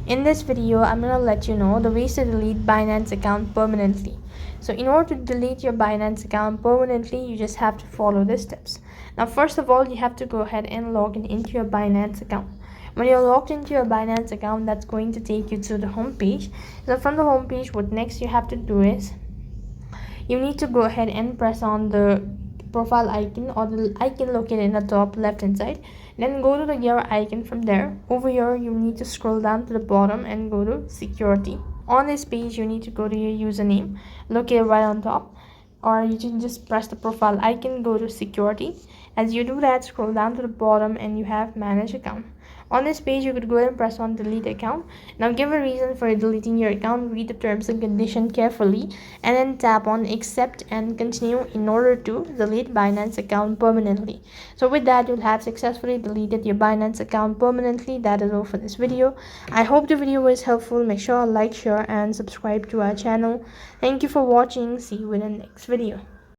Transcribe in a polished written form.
In this video, I'm going to let you know the ways to delete Binance account permanently. So in order to delete your Binance account permanently, you just have to follow the steps. Now, first of all, you have to go ahead and log into your Binance account. When you're logged into your Binance account, that's going to take you to the home page. So from the home page, what next you have to do is you need to go ahead and press on the profile icon or the icon located in the top left hand side. Then go to the gear icon. From there, over here you need to scroll down to the bottom and go to security. On this page, you need to go to your username located right on top, or you can just press the profile icon, go to security. As you do that, scroll down to the bottom and you have manage account. On this page, you could go ahead and press on delete account. Now give a reason for deleting your account, read the terms and conditions carefully, and then tap on accept and continue in order to delete Binance account permanently. So with that, you'll have successfully deleted your Binance account permanently. That is all for this video. I hope the video was helpful. Make sure to like, share and subscribe to our channel. Thank you for watching. See you in the next video.